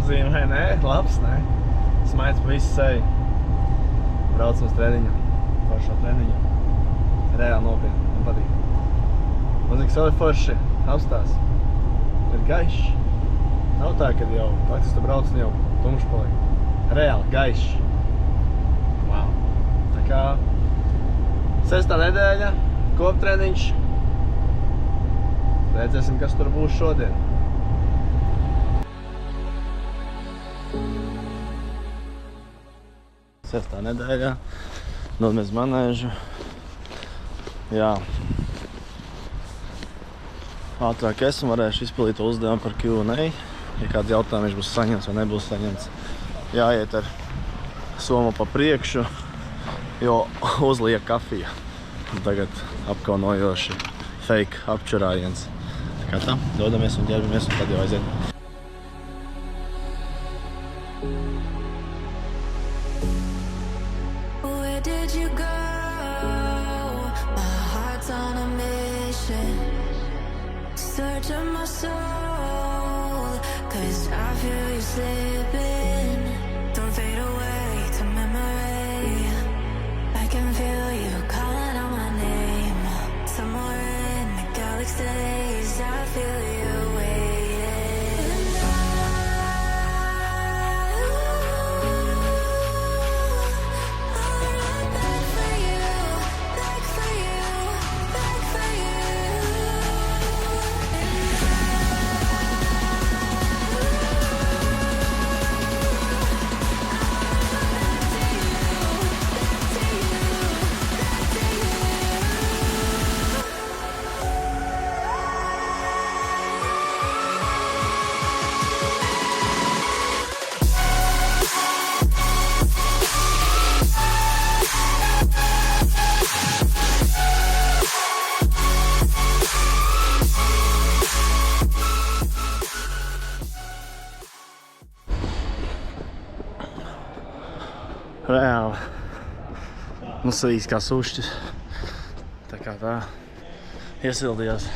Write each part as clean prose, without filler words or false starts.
Zīmē, nē, labs, nē. Smaids pa visu seju. Braucam uz treniņu. Foršā treniņu. Reāli nopietni, man patīk. Man zinu, vēl ir forši apstās. Ir gaišs. Nav tā, kad jau faktiski tu brauc un jau tumšs paliek. Reāli gaišs. Wow. Tā kā 6. nedēļa, koptreniņš. Redzēsim, kas tur būs šodien. Sestā nedēļā, dodamies manēžu. Jā. Ātrāk esmu varējuši izpildīt uzdevumu par Q&A. Ja kāds jautājums būs saņemts vai nebūs saņemts, jāiet ar somu pa priekšu, jo uzliek kafija. Tagad apkaunojoši fake apčurājiens. Tā kā tā, dodamies un ģērbamies un tad jau aiziet. Search of my soul, 'cause I feel you slipping. Don't fade away to memory. I can feel you calling out my name. Somewhere in the galaxies, I feel you waiting. And I'll run back for you, back for you, back for you. Reāli. Nu savīs kā sušķis. Tā kā tā iesildījās.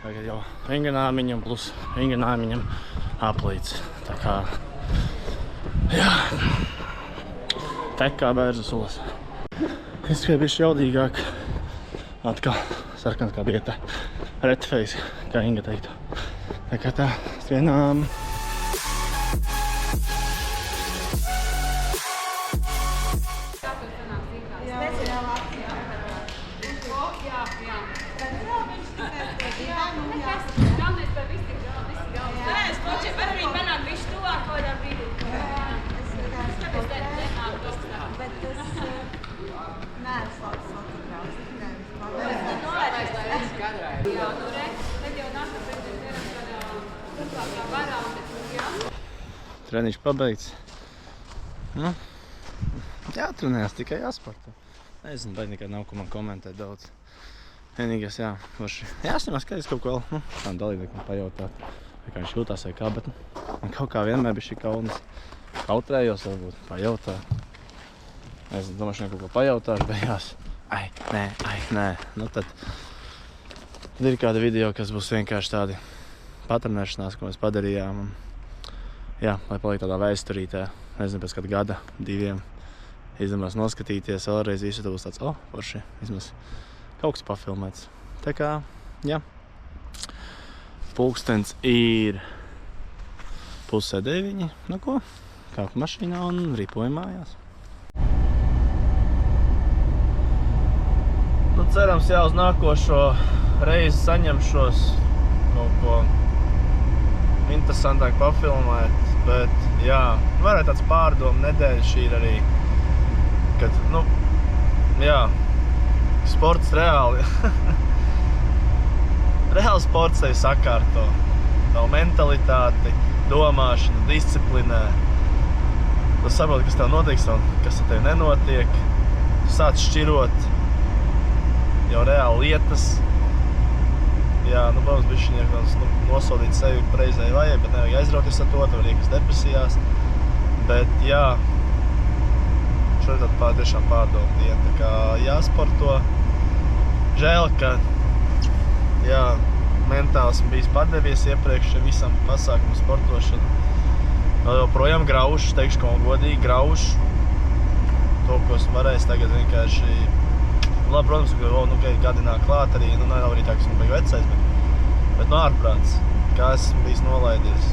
Tagad jau vingrināmiņam plus vingrināmiņam aplīts. Tā kā, jā, tek kā bērza sulas. Izskai bišķi jaudīgāk. Atkal sarkans kā bieta. Red face, kā Inga teiktu. Tā kā tā, skrienām. Treniņš pabeigts. Nu, jātrenējās, tikai jāsportē. Nezinu, bet nekad nav ko man komentēt daudz. Vienīgais, jā, varši jāsņemās, ka es kaut ko vēl, tām dalībniekam pajautāt, vai kā viņš jūtās vai kā, bet man kaut kā vienmēr bija šī kaunis. Kautrējos varbūt pajautāt. Es domāšu, kaut ko pajautāšu, beigās. Nē. Nu tad ir kāda video, kas būs vienkārši tādi patrenēšanās, ko mēs padarījām. Jā, lai paliek tādā vēsturītē, nezinu, pēc kāda gada, 2, izdomās noskatīties vēlreiz visu, tad būs tāds, forši, vismaz kaut kas pafilmēts. Tā kā, jā, pulkstens ir 8:30, nu ko, kāpu mašīnā un ripojam mājās. Nu, cerams, jā, uz nākošo reizi saņemšos kaut ko interesantāk pafilmēt, bet jā, varētu tāds pārdomu nedēļa šī ir arī, kad, nu, jā, sports reāli, reāli sports tevi sakārto, tavu mentalitāti, domāšanu, disciplinē, tu saproti, kas tev notiks un kas tev nenotiek, tu sāc šķirot jau reāli lietas. Jā, nu, protams, bišķiņi nosodīt sevi pareizai vajag, bet nevajag aizrauties ar to, tev var iekas depresijās. Bet, jā, šodien tāda tiešām pārdomu diena, tā kā jāsporto. Žēl, ka, jā, mentāli esmu bijis padevies iepriekš visam pasākumu sportošanu. Vēl joprojām graušu, teikšu, ko godīgi graušu. To, ko esmu varējis tagad vienkārši... Labi, protams, ka gadi nāk klāt arī, nav arī tā, ka esmu biju vecais, bet no ārprāts, kā esmu bijis nolaidies.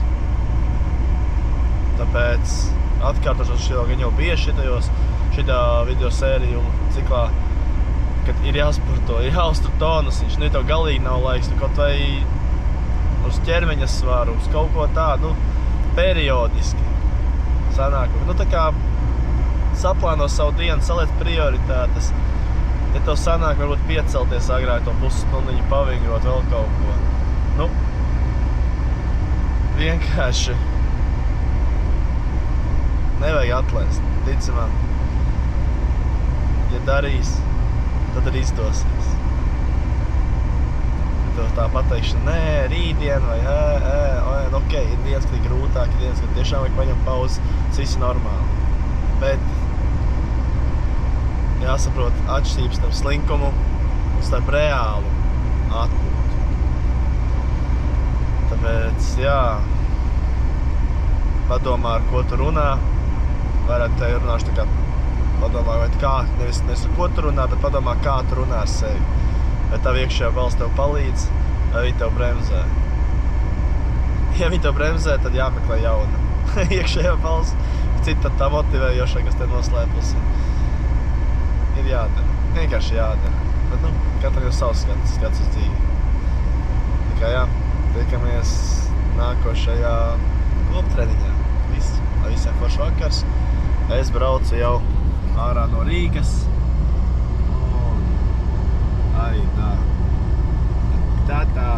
Tāpēc atkārtošos gan jau bieži šitā video sēriju ciklā, kad ir jāsporto, ir jāuztur tonus, viņš tev galīgi nav laiks, kaut vai uz ķermeņa svaru, uz kaut ko tādu, periodiski sanāk. Tā kā saplāno savu dienu, saliec prioritātes. Ja tev sanāk, varbūt piecelties agrāk to pusstundiņu, pavingrot vēl kaut ko. Vienkārši nevajag atlaist, tici man. Ja darīs, tad arī izdosies. Ja tev tā pateikšana, nē, rītdien vai ok, ir dienas, kad ir grūtāk, ir dienas, kad tiešām vajag paņemt pauzi, tas viss ir normāli. Bet jāsaprot atšķirības starp slinkumu un starp reālu atpūtu. Tāpēc, padomā, ar ko tu runā. Vairāk te runāšu tā kā padomā, vai kā, nevis ar ko tu runā, bet padomā, kā tu runā ar sevi. Vai tavu iekšējā balss tev palīdz, vai viņi tev bremzē. Ja viņi tev bremzē, tad jāmeklē jauna. Iekšējā balss, cita tā motivējošā, kas te noslēpus. Ir jādara. Vienkārši jādara. Bet, katram jau savs skats uz dzīvi. Tā kā tiekamies nākošajā klubtreniņā. Viss. Lai visiem foršs vakars. Es braucu jau ārā no Rīgas. Arī tā. Tā.